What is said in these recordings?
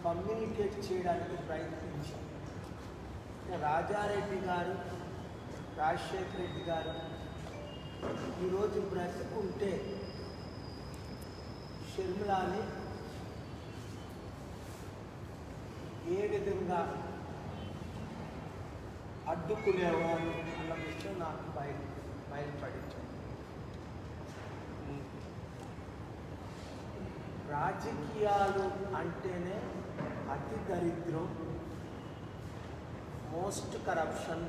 Communicate చేయడానికి ప్రయత్నించాం. రాజారెడ్డి గారు, రాజశేఖర రెడ్డి గారు ఈరోజు బ్రతుకుంటే షర్మిలాని ఏ విధంగా అడ్డుకునేవారు అన్న విషయం నాకు బయలుపడించారు. రాజకీయాలు అంటేనే అతి దరిద్రం, మోస్ట్ కరప్షన్.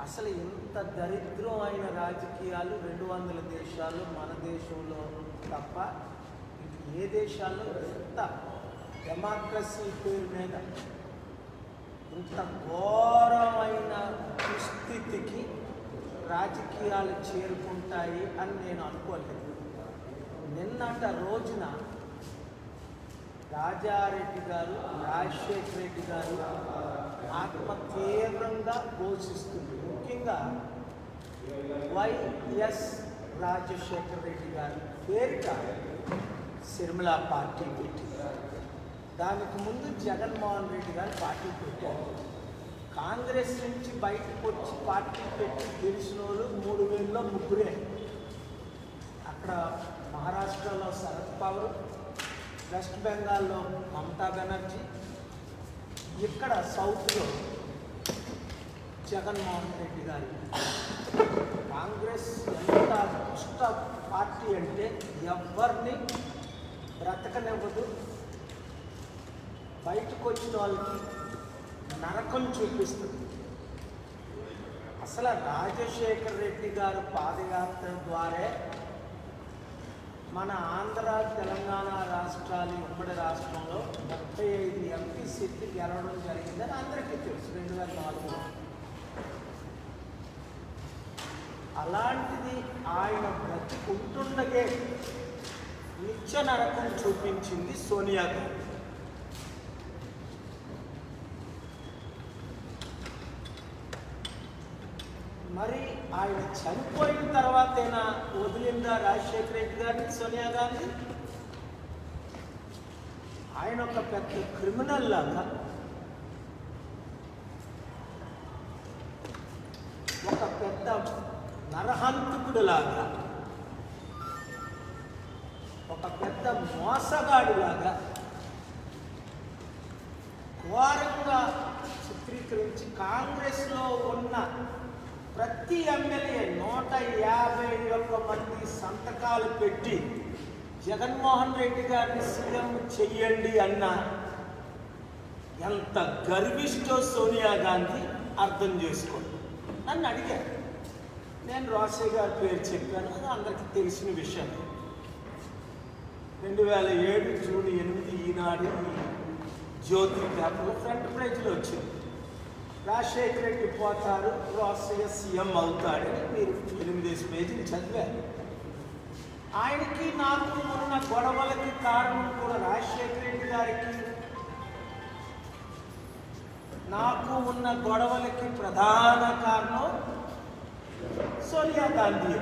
అసలు ఇంత దరిద్రం అయిన రాజకీయాలు 200 దేశాలు, మన దేశంలో తప్ప ఏ దేశాల్లో ఇంత డెమోక్రసీ పేరు మీద ఇంత ఘోరమైన దుస్థితికి రాజకీయాలు చేరుకుంటాయి అని నేను అనుకోలేదు. నిన్నట రోజున రాజారెడ్డి గారు, రాజశేఖర రెడ్డి గారు ఆత్మ తీవ్రంగా ఘోషిస్తుంది. ముఖ్యంగా వైఎస్ రాజశేఖర రెడ్డి గారి పేరిట షర్మిల పార్టీ పెట్టి, దానికి ముందు జగన్మోహన్ రెడ్డి గారు పార్టీ పెట్టారు. కాంగ్రెస్ నుంచి బయటకు వచ్చి పార్టీ పెట్టి గెలిచిన వాళ్ళు 3000లో 3. అక్కడ మహారాష్ట్రలో శరద్ పవార్, వెస్ట్ బెంగాల్లో మమతా బెనర్జీ, ఇక్కడ సౌత్లో జగన్మోహన్ రెడ్డి గారు. కాంగ్రెస్ ఎంత దుష్ట పార్టీ అంటే ఎవరిని బ్రతకనివ్వదు, బయటకు వచ్చిన వాళ్ళకి నరకం చూపిస్తుంది. అసలు రాజశేఖర రెడ్డి గారు పాదయాత్ర ద్వారా మన ఆంధ్ర, తెలంగాణ రాష్ట్రాలు, ఉమ్మడి రాష్ట్రంలో 35 ఎంపీ సీట్లు గెలవడం జరిగిందని అందరికీ తెలుసు 2004లో. అలాంటిది ఆయన బ్రతికుంటుండగే నిత్య నరకం చూపించింది సోనియా గాంధీ. మరి ఆయన చనిపోయిన తర్వాతైనా వదిలిందా రాజశేఖర రెడ్డి గారిని సోనియా గాంధీ? ఆయన ఒక పెద్ద క్రిమినల్ లాగా, ఒక పెద్ద నరహంతకుడు లాగా, ఒక పెద్ద మోసగాడిలాగా ఘోరంగా చిత్రీకరించి కాంగ్రెస్లో ఉన్న ప్రతి ఎమ్మెల్యే 151 మంది సంతకాలు పెట్టి జగన్మోహన్ రెడ్డి గారిని సీఎం చెయ్యండి అన్న ఎంత గర్విష్టో సోనియా గాంధీ అర్థం చేసుకోండి. నన్ను అడిగారు, నేను రోసయ్య గారి పేరు చెప్పాను, అది అందరికీ తెలిసిన విషయం. 2007 జూన్ 8 ఈనాడు జ్యోతి పేపర్లో ఫ్రంట్ పేజీలో వచ్చింది. రాజశేఖర రెడ్డి పోతారు, రోసయ్య సీఎం అవుతాడని మీరు 8 పేజీలు చదివారు. ఆయనకి నాకు ఉన్న గొడవలకి కారణం కూడా రాజశేఖర రెడ్డి గారికి నాకు ఉన్న గొడవలకి ప్రధాన కారణం సోనియా గాంధీ.